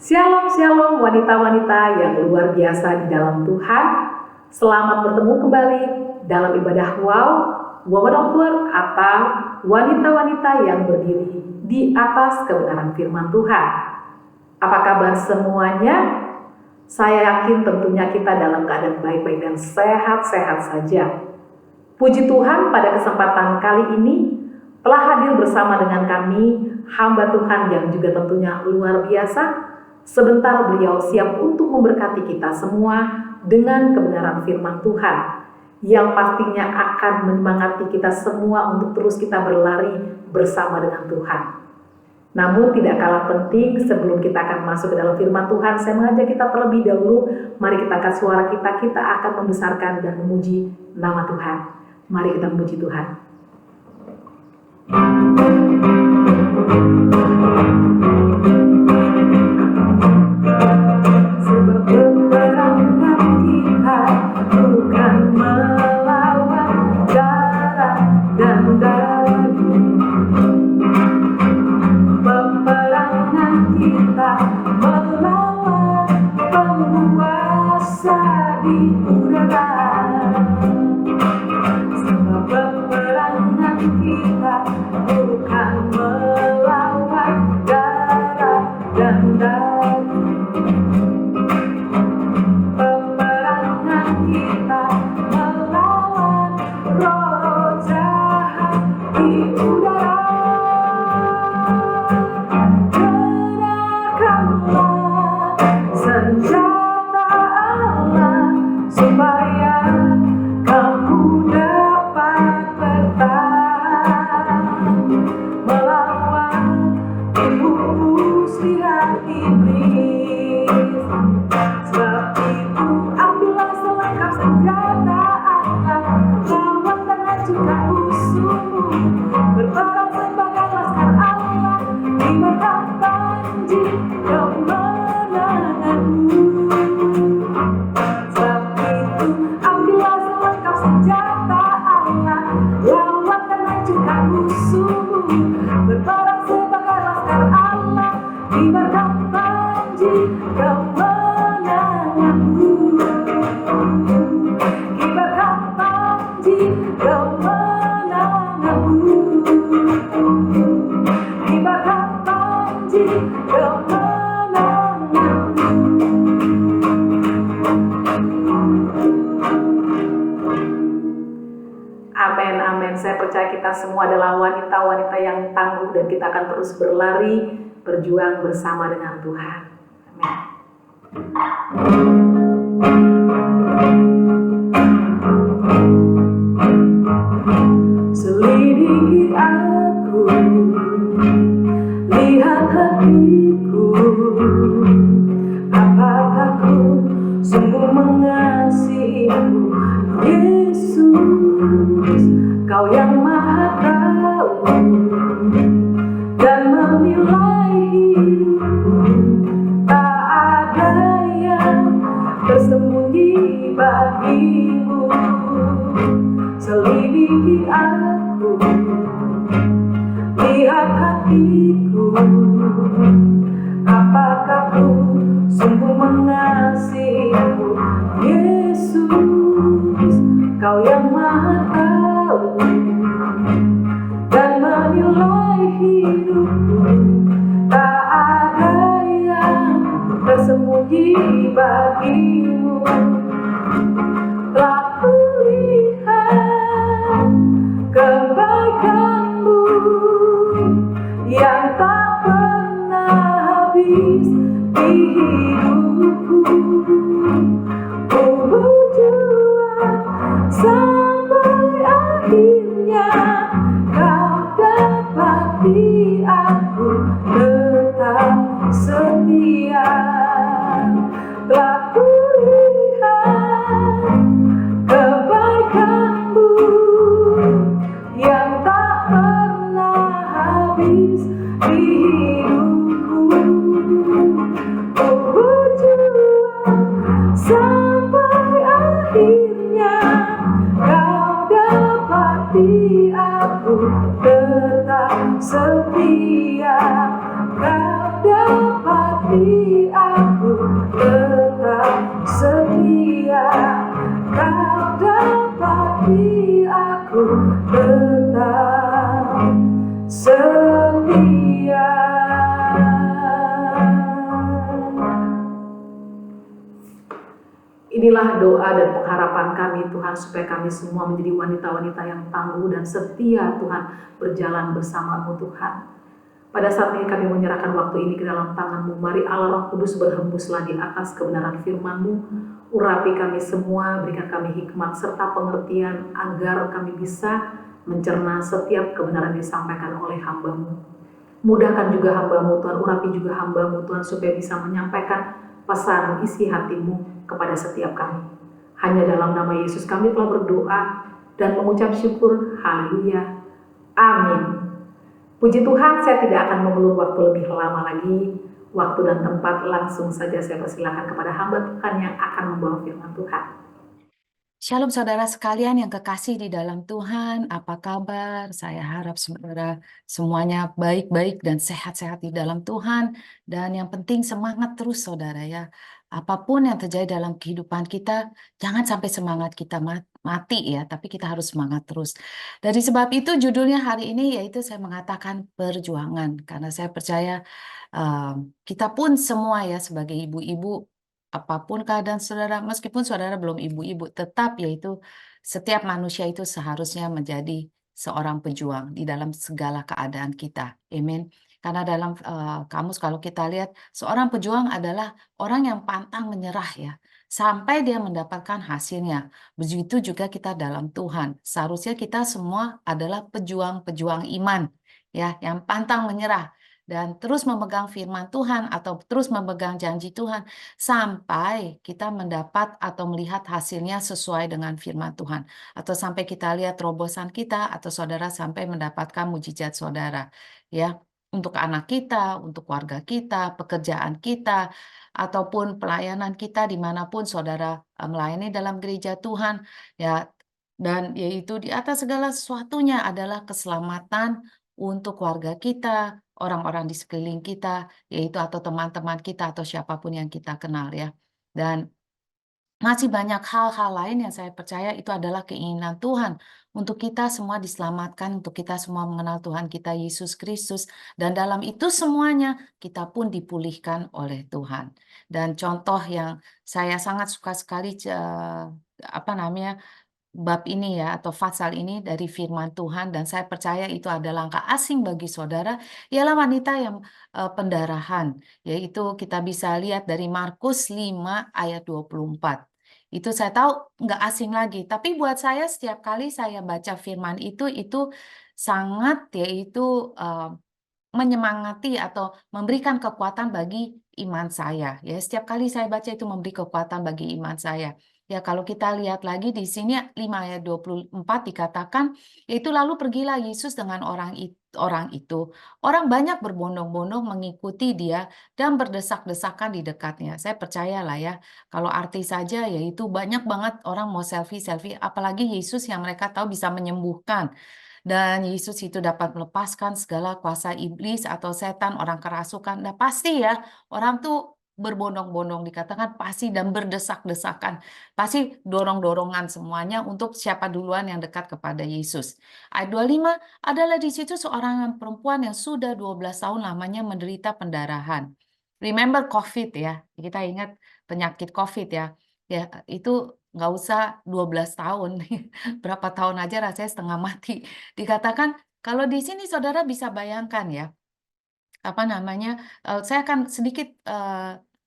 Shalom, shalom wanita-wanita yang luar biasa di dalam Tuhan. Selamat bertemu kembali dalam ibadah Wow, Woman of Word atau wanita-wanita yang berdiri di atas kebenaran firman Tuhan. Apa kabar semuanya? Saya yakin tentunya kita dalam keadaan baik-baik dan sehat-sehat saja. Puji Tuhan, pada kesempatan kali ini telah hadir bersama dengan kami hamba Tuhan yang juga tentunya luar biasa. Sebentar beliau siap untuk memberkati kita semua dengan kebenaran firman Tuhan yang pastinya akan menyemangati kita semua untuk terus kita berlari bersama dengan Tuhan. Namun tidak kalah penting, sebelum kita akan masuk ke dalam firman Tuhan, saya mengajak kita terlebih dahulu, mari kita angkat suara kita akan membesarkan dan memuji nama Tuhan. Mari kita memuji Tuhan. Sebab peperangan kita bukan melawan darah dan daging. Peperangan kita melawan penguasa di udara. Sebab peperangan kita bukan melawan darah dan daging. Peperangan kita melawan roh jahat di udara. Kenakanlah senjata Allah supaya kamu dapat bertahan melawan tipu muslihat iblis. Sebab itu ambillah selengkap senjata Allah, lawan dan hancurkan musuhmu, berperang sebagai laskar Allah, dimakan panji kemenanganmu. Sebab itu ambillah selengkap senjata Allah, lawan dan hancurkan musuhmu, berperang sebagai laskar Allah, dimakan panji kemenanganmu. Kibarkan panji kemenanganmu. Kibarkan panji kemenanganmu. Amin, amin. Saya percaya kita semua adalah wanita-wanita yang tangguh dan kita akan terus berlari, berjuang bersama dengan Tuhan. Amin. Selidiki aku, lihat hatiku, apakah ku sungguh mengasihimu, Yesus. Kau yang maha tahu dan menilai hidupku, tak ada yang tersembunyi bagimu. Selidiki aku, lihat hatiku, apakah ku sungguh mengasihimu, Yesus. Kau yang maha tahu dan menilai hidupku, tak ada yang tersembunyi bagimu. Telah kulihat kebaikanmu yang tak pernah habis di hidupku. Ku berjuang sampai akhirnya kau dapati aku tetap setia. Telah kulihat kebaikanmu yang tak pernah habis di hidupku. Ku berjuang sampai akhirnya kau dapati aku tetap setia. Kau dapati Inilah doa dan pengharapan kami Tuhan, supaya kami semua menjadi wanita-wanita yang tangguh dan setia Tuhan, berjalan bersama-Mu Tuhan. Pada saat ini kami menyerahkan waktu ini ke dalam tangan-Mu. Mari Allah Roh Kudus berhembuslah di atas kebenaran firman-Mu. Urapi kami semua, berikan kami hikmat serta pengertian agar kami bisa mencerna setiap kebenaran yang disampaikan oleh hamba-Mu. Mudahkan juga hamba-Mu Tuhan, urapi juga hamba-Mu Tuhan, supaya bisa menyampaikan pesan isi hati-Mu kepada setiap kami. Hanya dalam nama Yesus kami telah berdoa dan mengucap syukur. Haleluya. Amin. Puji Tuhan, saya tidak akan mengulur waktu lebih lama lagi. Waktu dan tempat langsung saja saya persilakan kepada hamba Tuhan yang akan membawa firman Tuhan. Shalom saudara sekalian yang kekasih di dalam Tuhan, apa kabar? Saya harap saudara semuanya baik-baik dan sehat-sehat di dalam Tuhan. Dan yang penting semangat terus saudara ya. Apapun yang terjadi dalam kehidupan kita, jangan sampai semangat kita mati ya, tapi kita harus semangat terus. Dari sebab itu judulnya hari ini yaitu saya mengatakan perjuangan. Karena saya percaya kita pun semua ya sebagai ibu-ibu, apapun keadaan saudara, meskipun saudara belum ibu-ibu, tetap yaitu setiap manusia itu seharusnya menjadi seorang pejuang di dalam segala keadaan kita. Amin. Karena dalam kamus kalau kita lihat, seorang pejuang adalah orang yang pantang menyerah ya, sampai dia mendapatkan hasilnya. Begitu juga kita dalam Tuhan. Seharusnya kita semua adalah pejuang-pejuang iman ya, yang pantang menyerah dan terus memegang firman Tuhan atau terus memegang janji Tuhan sampai kita mendapat atau melihat hasilnya sesuai dengan firman Tuhan, atau sampai kita lihat terobosan kita, atau saudara sampai mendapatkan mujizat saudara ya, untuk anak kita, untuk keluarga kita, pekerjaan kita, ataupun pelayanan kita dimanapun saudara melayani dalam gereja Tuhan ya. Dan yaitu di atas segala sesuatunya adalah keselamatan untuk keluarga kita, orang-orang di sekeliling kita, yaitu atau teman-teman kita atau siapapun yang kita kenal ya. Dan masih banyak hal-hal lain yang saya percaya itu adalah keinginan Tuhan untuk kita semua diselamatkan, untuk kita semua mengenal Tuhan kita Yesus Kristus, dan dalam itu semuanya kita pun dipulihkan oleh Tuhan. Dan contoh yang saya sangat suka sekali bab ini ya atau pasal ini dari firman Tuhan, dan saya percaya itu adalah langkah asing bagi saudara, ialah wanita yang pendarahan, yaitu kita bisa lihat dari Markus 5 ayat 24. Itu saya tahu nggak asing lagi, tapi buat saya setiap kali saya baca firman itu sangat yaitu menyemangati atau memberikan kekuatan bagi iman saya. Ya, setiap kali saya baca itu memberi kekuatan bagi iman saya. Ya, kalau kita lihat lagi di sini 5 ayat 24 dikatakan, yaitu lalu pergilah Yesus dengan orang itu. Orang banyak berbondong-bondong mengikuti dia dan berdesak-desakan di dekatnya. Saya percayalah ya, kalau arti saja yaitu banyak banget orang mau selfie-selfie, apalagi Yesus yang mereka tahu bisa menyembuhkan. Dan Yesus itu dapat melepaskan segala kuasa iblis atau setan, orang kerasukan. Nah pasti ya, orang tuh berbondong-bondong dikatakan pasti dan berdesak-desakan. Pasti dorong-dorongan semuanya untuk siapa duluan yang dekat kepada Yesus. Ayat 25 adalah di situ seorang perempuan yang sudah 12 tahun lamanya menderita pendarahan. Remember COVID ya, kita ingat penyakit COVID ya. Ya, itu nggak usah 12 tahun, berapa tahun aja rasanya setengah mati. Dikatakan kalau di sini saudara bisa bayangkan ya, saya akan sedikit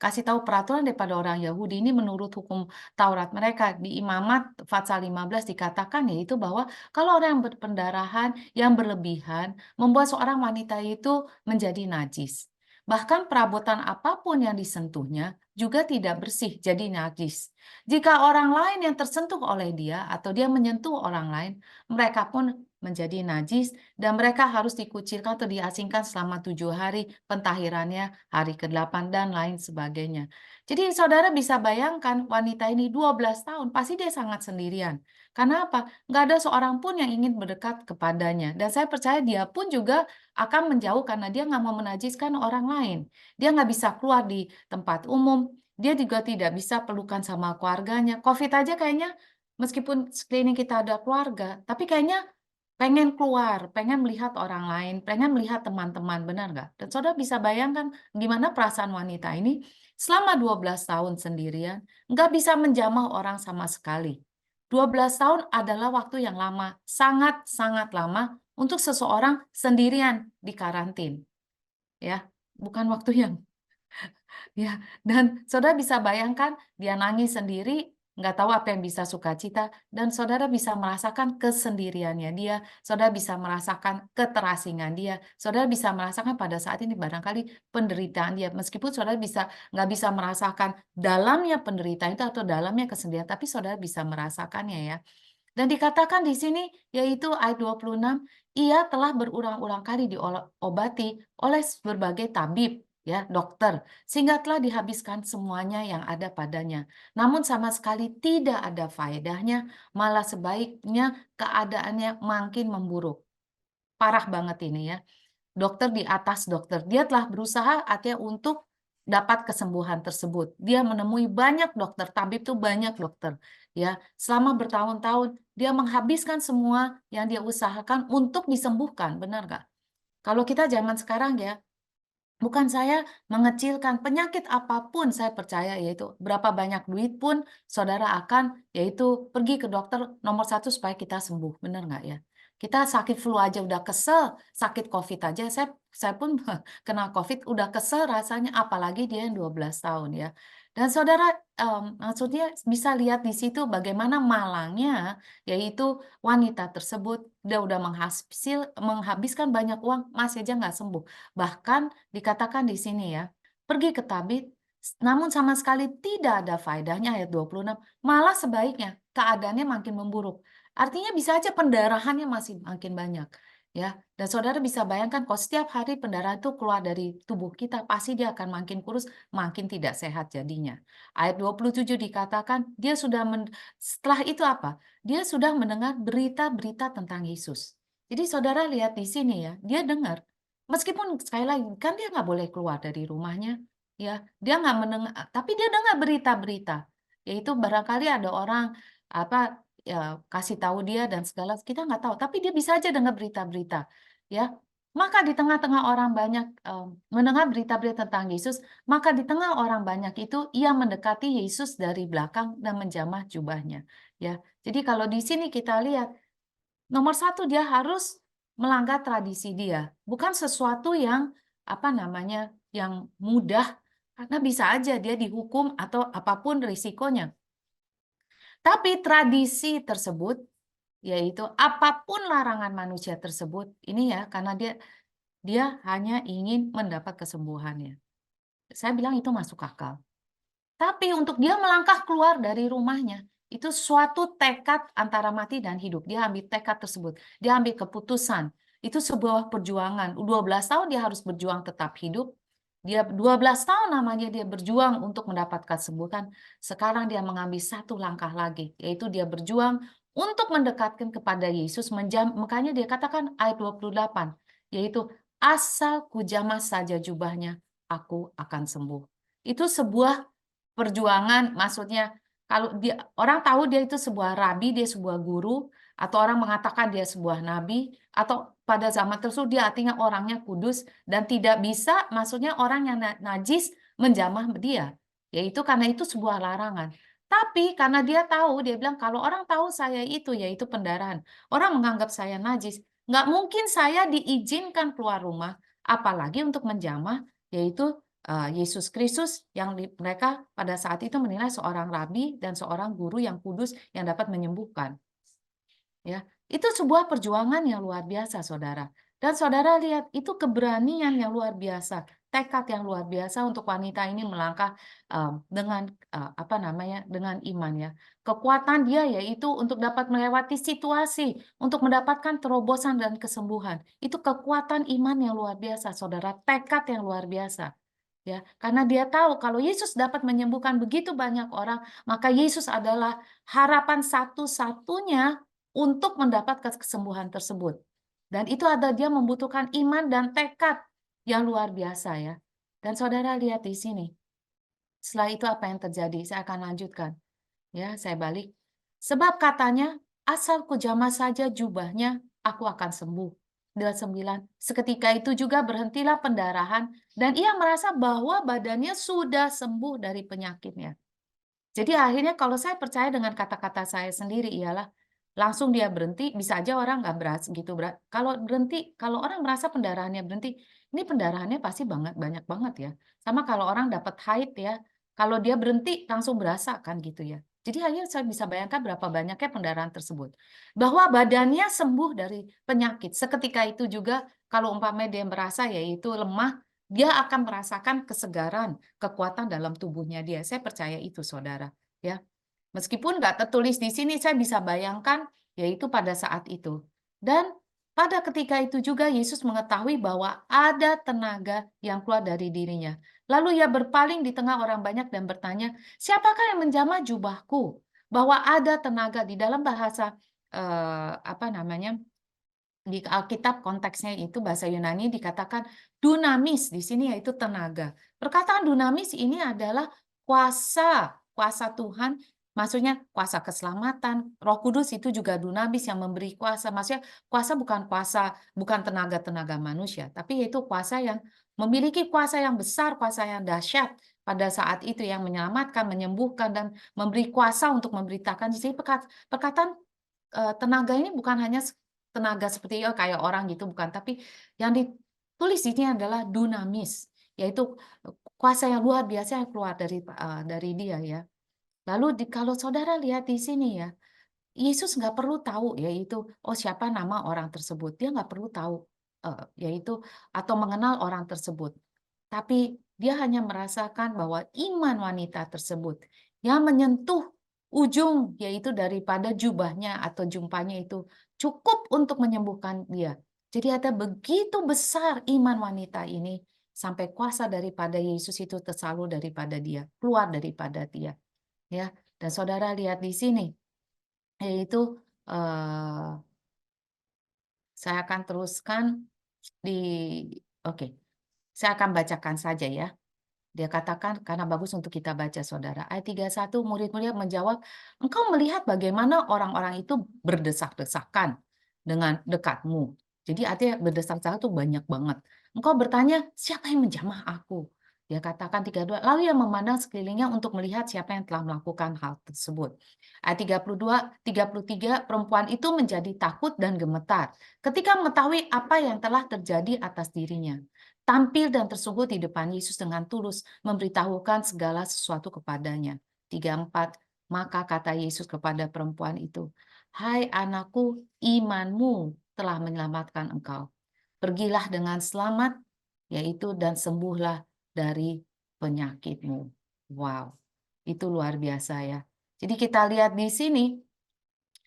kasih tahu peraturan daripada orang Yahudi ini menurut hukum Taurat mereka. Di Imamat pasal 15 dikatakan yaitu bahwa kalau orang yang berpendarahan yang berlebihan membuat seorang wanita itu menjadi najis. Bahkan perabotan apapun yang disentuhnya juga tidak bersih, jadi najis. Jika orang lain yang tersentuh oleh dia atau dia menyentuh orang lain, mereka pun menjadi najis dan mereka harus dikucilkan atau diasingkan selama 7 hari, pentahirannya hari ke-8 dan lain sebagainya. Jadi saudara bisa bayangkan wanita ini 12 tahun, pasti dia sangat sendirian. Karena apa? Nggak ada seorang pun yang ingin berdekat kepadanya. Dan saya percaya dia pun juga akan menjauh karena dia nggak mau menajiskan orang lain. Dia nggak bisa keluar di tempat umum, dia juga tidak bisa pelukan sama keluarganya. COVID aja kayaknya, meskipun sekeliling kita ada keluarga, tapi kayaknya pengen keluar, pengen melihat orang lain, pengen melihat teman-teman, benar nggak? Dan saudara bisa bayangkan gimana perasaan wanita ini selama 12 tahun sendirian, nggak bisa menjamah orang sama sekali. 12 tahun adalah waktu yang lama, sangat-sangat lama untuk seseorang sendirian di karantin, ya. Bukan waktu yang ya, dan saudara bisa bayangkan dia nangis sendiri, nggak tahu apa yang bisa sukacita, dan saudara bisa merasakan kesendiriannya dia, saudara bisa merasakan keterasingan dia, saudara bisa merasakan pada saat ini barangkali penderitaan dia, meskipun saudara nggak bisa merasakan dalamnya penderitaan itu atau dalamnya kesendirian, tapi saudara bisa merasakannya ya. Dan dikatakan di sini, yaitu ayat 26, ia telah berulang-ulang kali diobati oleh berbagai tabib, ya, dokter, sehingga telah dihabiskan semuanya yang ada padanya. Namun sama sekali tidak ada faedahnya, malah sebaiknya keadaannya makin memburuk. Parah banget ini ya. Dokter di atas dokter. Dia telah berusaha artinya untuk dapat kesembuhan tersebut. Dia menemui banyak dokter, tabib itu banyak dokter, ya. Selama bertahun-tahun dia menghabiskan semua yang dia usahakan untuk disembuhkan, benar nggak? Kalau kita zaman sekarang ya, bukan saya mengecilkan penyakit apapun, saya percaya yaitu berapa banyak duit pun saudara akan yaitu pergi ke dokter nomor satu supaya kita sembuh, benar nggak ya? Kita sakit flu aja udah kesel, sakit COVID aja saya pun kena COVID udah kesel rasanya, apalagi dia yang 12 tahun ya. Dan saudara maksudnya bisa lihat di situ bagaimana malangnya yaitu wanita tersebut dia udah menghabiskan banyak uang masih aja nggak sembuh. Bahkan dikatakan di sini ya, pergi ke tabib, namun sama sekali tidak ada faedahnya ayat 26, malah sebaiknya keadaannya makin memburuk. Artinya bisa aja pendarahannya masih makin banyak, ya. Dan saudara bisa bayangkan kalau setiap hari pendarahan itu keluar dari tubuh kita, pasti dia akan makin kurus, makin tidak sehat jadinya. Ayat 27 dikatakan dia setelah itu apa? Dia sudah mendengar berita-berita tentang Yesus. Jadi saudara lihat di sini ya, dia dengar. Meskipun sekali lagi, kan dia nggak boleh keluar dari rumahnya, ya. Dia nggak mendengar, tapi dia dengar berita-berita. Yaitu barangkali ada orang, apa, ya kasih tahu dia dan segala, kita nggak tahu. Tapi dia bisa aja dengar berita-berita, ya. Maka di tengah-tengah orang banyak mendengar berita-berita tentang Yesus, maka di tengah orang banyak itu ia mendekati Yesus dari belakang dan menjamah jubahnya, ya. Jadi kalau di sini kita lihat nomor satu, dia harus melanggar tradisi dia. Bukan sesuatu yang, apa namanya, yang mudah, karena bisa aja dia dihukum atau apapun risikonya. Tapi tradisi tersebut, yaitu apapun larangan manusia tersebut, ini ya, karena dia hanya ingin mendapat kesembuhannya. Saya bilang itu masuk akal. Tapi untuk dia melangkah keluar dari rumahnya, itu suatu tekad antara mati dan hidup. Dia ambil tekad tersebut, dia ambil keputusan. Itu sebuah perjuangan. 12 tahun dia harus berjuang tetap hidup. Dia 12 tahun namanya dia berjuang untuk mendapatkan kesembuhan. Sekarang dia mengambil satu langkah lagi, yaitu dia berjuang untuk mendekatkan kepada Yesus. Makanya dia katakan ayat 28, yaitu asal kujamah saja jubahnya, aku akan sembuh. Itu sebuah perjuangan, maksudnya kalau orang tahu dia itu sebuah rabi, dia sebuah guru, atau orang mengatakan dia sebuah nabi, atau pada zaman tersebut dia artinya orangnya kudus dan tidak bisa, maksudnya orang yang najis menjamah dia. Yaitu karena itu sebuah larangan. Tapi karena dia tahu, dia bilang kalau orang tahu saya itu, yaitu pendarahan, orang menganggap saya najis, nggak mungkin saya diizinkan keluar rumah, apalagi untuk menjamah, yaitu Yesus Kristus yang mereka pada saat itu menilai seorang rabi dan seorang guru yang kudus yang dapat menyembuhkan. Ya, itu sebuah perjuangan yang luar biasa, saudara. Dan saudara lihat, itu keberanian yang luar biasa, tekad yang luar biasa untuk wanita ini melangkah dengan apa namanya, dengan iman ya. Kekuatan dia yaitu untuk dapat melewati situasi, untuk mendapatkan terobosan dan kesembuhan. Itu kekuatan iman yang luar biasa, saudara. Tekad yang luar biasa. Ya, karena dia tahu kalau Yesus dapat menyembuhkan begitu banyak orang, maka Yesus adalah harapan satu-satunya untuk mendapat kesembuhan tersebut. Dan itu ada dia membutuhkan iman dan tekad yang luar biasa ya. Dan saudara lihat di sini. Setelah itu apa yang terjadi? Saya akan lanjutkan. Ya, saya balik. Sebab katanya, asal kujamah saja jubahnya, aku akan sembuh. Dan 9, seketika itu juga berhentilah pendarahan dan ia merasa bahwa badannya sudah sembuh dari penyakitnya. Jadi akhirnya kalau saya percaya dengan kata-kata saya sendiri ialah, langsung dia berhenti, bisa aja orang nggak gitu kalau berhenti, kalau orang merasa pendarahannya berhenti, ini pendarahannya pasti banyak banget ya. Sama kalau orang dapat haid ya, kalau dia berhenti langsung berasa kan gitu ya. Jadi akhirnya saya bisa bayangkan berapa banyaknya pendarahan tersebut. Bahwa badannya sembuh dari penyakit. Seketika itu juga kalau umpamanya dia merasa yaitu lemah, dia akan merasakan kesegaran, kekuatan dalam tubuhnya dia. Saya percaya itu saudara, ya. Meskipun nggak tertulis di sini, saya bisa bayangkan yaitu pada saat itu. Dan pada ketika itu juga Yesus mengetahui bahwa ada tenaga yang keluar dari dirinya. Lalu ia berpaling di tengah orang banyak dan bertanya, "Siapakah yang menjamah jubahku?" Bahwa ada tenaga di dalam bahasa apa namanya? Di Alkitab konteksnya itu bahasa Yunani dikatakan dunamis, di sini yaitu tenaga. Perkataan dunamis ini adalah kuasa, kuasa Tuhan, maksudnya kuasa keselamatan. Roh Kudus itu juga dunamis yang memberi kuasa. Maksudnya kuasa bukan tenaga-tenaga manusia, tapi yaitu kuasa yang memiliki kuasa yang besar, kuasa yang dahsyat pada saat itu yang menyelamatkan, menyembuhkan dan memberi kuasa untuk memberitakan. Jadi perkataan tenaga ini bukan hanya tenaga seperti kayak orang gitu bukan, tapi yang ditulis di sini adalah dunamis, yaitu kuasa yang luar biasa yang keluar dari dia ya. Lalu kalau saudara lihat di sini ya, Yesus nggak perlu tahu yaitu, oh siapa nama orang tersebut, dia nggak perlu tahu, yaitu atau mengenal orang tersebut. Tapi dia hanya merasakan bahwa iman wanita tersebut yang menyentuh ujung yaitu daripada jubahnya atau jumpanya itu cukup untuk menyembuhkan dia. Jadi ada begitu besar iman wanita ini sampai kuasa daripada Yesus itu tersalur daripada dia, keluar daripada dia, ya. Dan saudara lihat di sini, yaitu saya akan teruskan di oke, saya akan bacakan saja ya. Dia katakan, karena bagus untuk kita baca saudara. Ayat 31, murid-murid menjawab, engkau melihat bagaimana orang-orang itu berdesak-desakan dengan dekatmu. Jadi artinya berdesak-desakan itu banyak banget. Engkau bertanya, siapa yang menjamah aku? Dia katakan 32, lalu ia memandang sekelilingnya untuk melihat siapa yang telah melakukan hal tersebut. Ayat 32, 33, perempuan itu menjadi takut dan gemetar ketika mengetahui apa yang telah terjadi atas dirinya. Tampil dan tersungguh di depan Yesus dengan tulus, memberitahukan segala sesuatu kepadanya. 34, maka kata Yesus kepada perempuan itu, hai anakku, imanmu telah menyelamatkan engkau. Pergilah dengan selamat, yaitu dan sembuhlah dari penyakitmu. Wow, itu luar biasa ya. Jadi kita lihat di sini,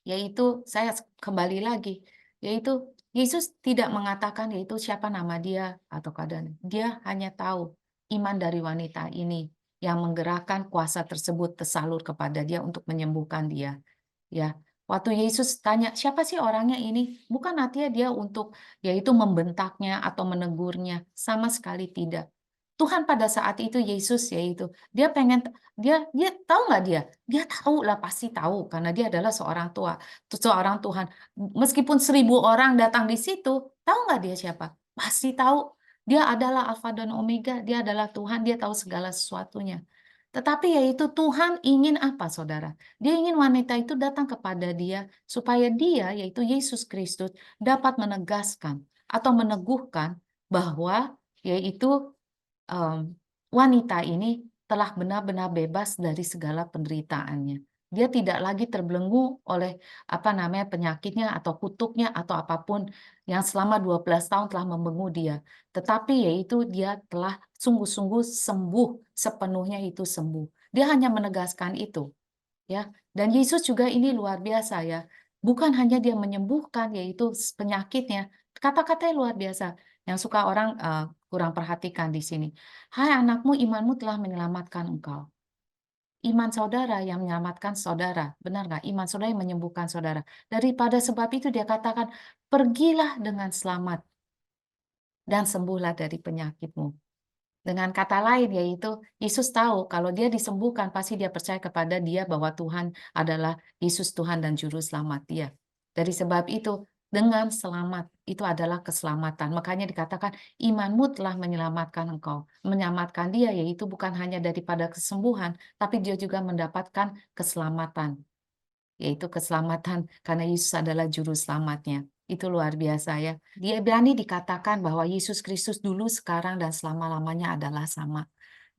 yaitu saya kembali lagi, yaitu Yesus tidak mengatakan yaitu siapa nama dia atau keadaan. Dia hanya tahu iman dari wanita ini yang menggerakkan kuasa tersebut tersalur kepada dia untuk menyembuhkan dia. Ya, waktu Yesus tanya, siapa sih orangnya ini? Bukan artinya dia untuk yaitu membentaknya atau menegurnya, sama sekali tidak. Tuhan pada saat itu Yesus yaitu dia pengen dia tahu nggak dia? Dia tahu lah pasti tahu karena dia adalah seorang Tuhan. Meskipun 1.000 orang datang di situ, tahu nggak dia siapa? Pasti tahu. Dia adalah Alfa dan Omega, dia adalah Tuhan, dia tahu segala sesuatunya. Tetapi yaitu Tuhan ingin apa saudara? Dia ingin wanita itu datang kepada dia supaya dia yaitu Yesus Kristus dapat menegaskan atau meneguhkan bahwa yaitu wanita ini telah benar-benar bebas dari segala penderitaannya. Dia tidak lagi terbelenggu oleh penyakitnya atau kutuknya atau apapun yang selama 12 tahun telah membelenggu dia. Tetapi yaitu dia telah sungguh-sungguh sembuh, sepenuhnya itu sembuh. Dia hanya menegaskan itu, ya. Dan Yesus juga ini luar biasa ya. Bukan hanya dia menyembuhkan yaitu penyakitnya, kata-katanya luar biasa. Yang suka orang kurang perhatikan di sini. Hai anakmu, imanmu telah menyelamatkan engkau. Iman saudara yang menyelamatkan saudara. Benar nggak? Iman saudara yang menyembuhkan saudara. Daripada sebab itu dia katakan, pergilah dengan selamat dan sembuhlah dari penyakitmu. Dengan kata lain yaitu Yesus tahu kalau dia disembuhkan pasti dia percaya kepada dia bahwa Tuhan adalah Yesus Tuhan dan Juru Selamat dia. Dari sebab itu dengan selamat. Itu adalah keselamatan. Makanya dikatakan imanmu telah menyelamatkan engkau. Menyelamatkan dia yaitu bukan hanya daripada kesembuhan, tapi dia juga mendapatkan keselamatan. Yaitu keselamatan karena Yesus adalah juru selamatnya. Itu luar biasa ya. Dia berani dikatakan bahwa Yesus Kristus dulu, sekarang, dan selama-lamanya adalah sama.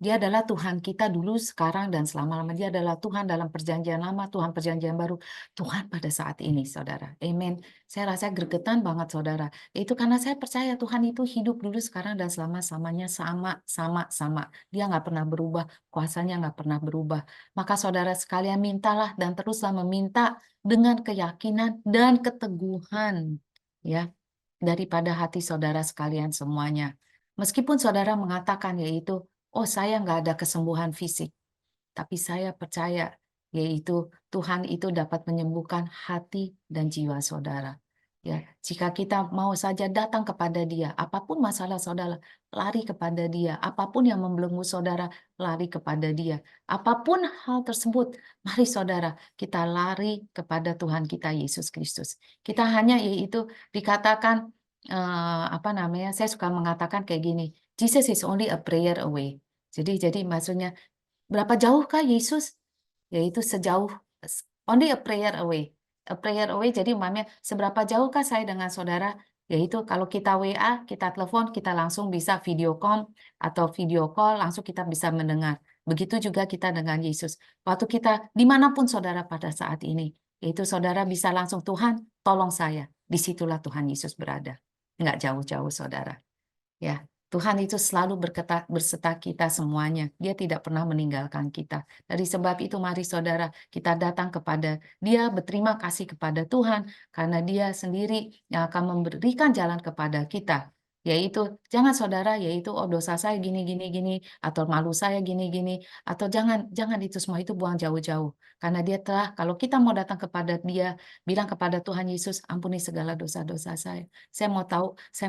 Dia adalah Tuhan kita dulu, sekarang, dan selama-lamanya. Dia adalah Tuhan dalam perjanjian lama, Tuhan perjanjian baru, Tuhan pada saat ini, saudara. Amin. Saya rasa gregetan banget, saudara. Itu karena saya percaya Tuhan itu hidup dulu, sekarang, dan selama-lamanya sama. Dia nggak pernah berubah, kuasanya nggak pernah berubah. Maka saudara sekalian mintalah dan teruslah meminta dengan keyakinan dan keteguhan, ya, daripada hati saudara sekalian semuanya. Meskipun saudara mengatakan yaitu, oh saya nggak ada kesembuhan fisik, tapi saya percaya yaitu Tuhan itu dapat menyembuhkan hati dan jiwa saudara. Ya, jika kita mau saja datang kepada Dia, apapun masalah saudara, lari kepada Dia. Apapun yang membelenggu saudara, lari kepada Dia. Apapun hal tersebut, mari saudara, kita lari kepada Tuhan kita Yesus Kristus. Kita hanya yaitu dikatakan apa namanya? Saya suka mengatakan kayak gini, Jesus is only a prayer away. Jadi maksudnya berapa jauhkah Yesus? Yaitu sejauh only a prayer away. A prayer away jadi umpamanya seberapa jauhkah saya dengan saudara? Yaitu kalau kita WA, kita telepon, kita langsung bisa video call atau video call, langsung kita bisa mendengar. Begitu juga kita dengan Yesus. Waktu kita dimanapun saudara pada saat ini, yaitu saudara bisa langsung, Tuhan tolong saya. Disitulah Tuhan Yesus berada. Nggak jauh-jauh saudara. Ya, Tuhan itu selalu berserta kita semuanya. Dia tidak pernah meninggalkan kita. Dari sebab itu mari saudara, kita datang kepada Dia, berterima kasih kepada Tuhan, karena Dia sendiri yang akan memberikan jalan kepada kita. Yaitu, jangan saudara, yaitu, oh dosa saya gini, gini, gini, atau malu saya gini, gini, atau jangan itu semua, itu buang jauh-jauh. Karena Dia telah, kalau kita mau datang kepada Dia, bilang kepada Tuhan Yesus, ampuni segala dosa-dosa saya. Saya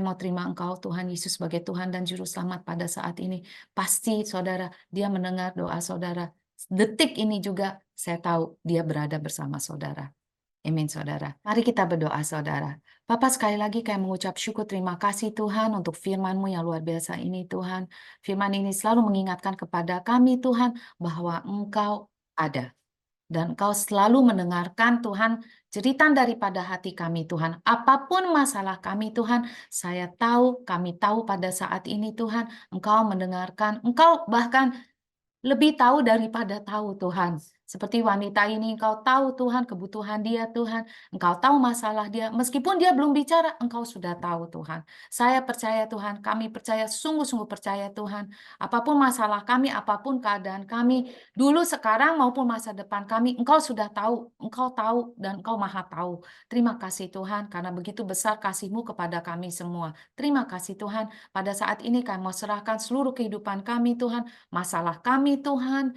mau terima Engkau Tuhan Yesus sebagai Tuhan dan Juru Selamat pada saat ini. Pasti saudara, Dia mendengar doa saudara. Detik ini juga saya tahu Dia berada bersama saudara. Amin saudara. Mari kita berdoa saudara. Bapak sekali lagi kami mengucap syukur terima kasih Tuhan untuk firman-Mu yang luar biasa ini Tuhan. Firman ini selalu mengingatkan kepada kami Tuhan bahwa Engkau ada. Dan Engkau selalu mendengarkan Tuhan jeritan daripada hati kami Tuhan. Apapun masalah kami Tuhan, kami tahu pada saat ini Tuhan, Engkau mendengarkan, Engkau bahkan lebih tahu daripada tahu Tuhan. Seperti wanita ini, Engkau tahu Tuhan kebutuhan dia Tuhan. Engkau tahu masalah dia. Meskipun dia belum bicara, Engkau sudah tahu Tuhan. Saya percaya Tuhan, kami percaya, sungguh-sungguh percaya Tuhan. Apapun masalah kami, apapun keadaan kami, dulu, sekarang, maupun masa depan kami, Engkau sudah tahu. Engkau tahu dan Engkau maha tahu. Terima kasih Tuhan, karena begitu besar kasih-Mu kepada kami semua. Terima kasih Tuhan, pada saat ini kami mau serahkan seluruh kehidupan kami Tuhan, masalah kami Tuhan,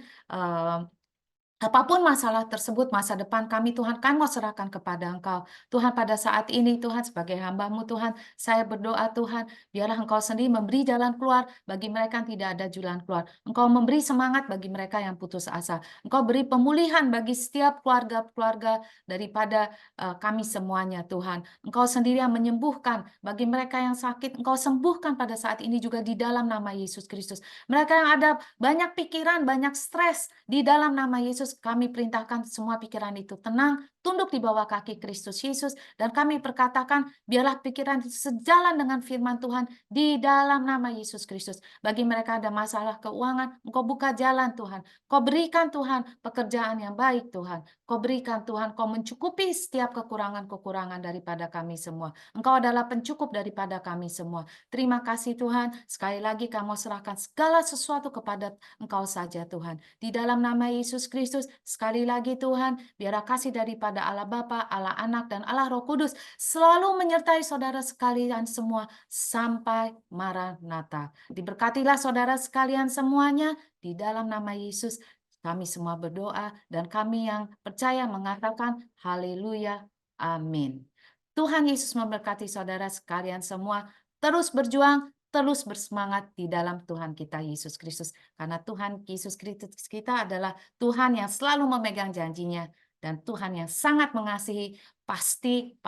apapun masalah tersebut, masa depan kami Tuhan, kami mau serahkan kepada Engkau. Tuhan pada saat ini Tuhan, sebagai hamba-Mu Tuhan, saya berdoa Tuhan, biarlah Engkau sendiri memberi jalan keluar bagi mereka yang tidak ada jalan keluar. Engkau memberi semangat bagi mereka yang putus asa. Engkau beri pemulihan bagi setiap keluarga-keluarga daripada kami semuanya Tuhan. Engkau sendiri yang menyembuhkan bagi mereka yang sakit. Engkau sembuhkan pada saat ini juga di dalam nama Yesus Kristus. Mereka yang ada banyak pikiran, banyak stres, di dalam nama Yesus kami perintahkan semua pikiran itu tenang, tunduk di bawah kaki Kristus Yesus, dan kami perkatakan biarlah pikiran itu sejalan dengan firman Tuhan di dalam nama Yesus Kristus. Bagi mereka ada masalah keuangan, Engkau buka jalan Tuhan. Kau berikan Tuhan pekerjaan yang baik Tuhan. Kau berikan Tuhan, Kau mencukupi setiap kekurangan-kekurangan daripada kami semua. Engkau adalah pencukup daripada kami semua. Terima kasih Tuhan. Sekali lagi kami serahkan segala sesuatu kepada Engkau saja Tuhan. Di dalam nama Yesus Kristus, sekali lagi Tuhan, biarlah kasih daripada Allah Bapa, Allah Anak, dan Allah Roh Kudus selalu menyertai saudara sekalian semua sampai Maranatha. Diberkatilah saudara sekalian semuanya di dalam nama Yesus. Kami semua berdoa dan kami yang percaya mengatakan haleluya, amin. Tuhan Yesus memberkati saudara sekalian semua. Terus berjuang, terus bersemangat di dalam Tuhan kita Yesus Kristus. Karena Tuhan Yesus Kristus kita adalah Tuhan yang selalu memegang janjinya. Dan Tuhan yang sangat mengasihi, pasti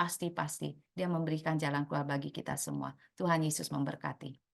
Dia memberikan jalan keluar bagi kita semua. Tuhan Yesus memberkati.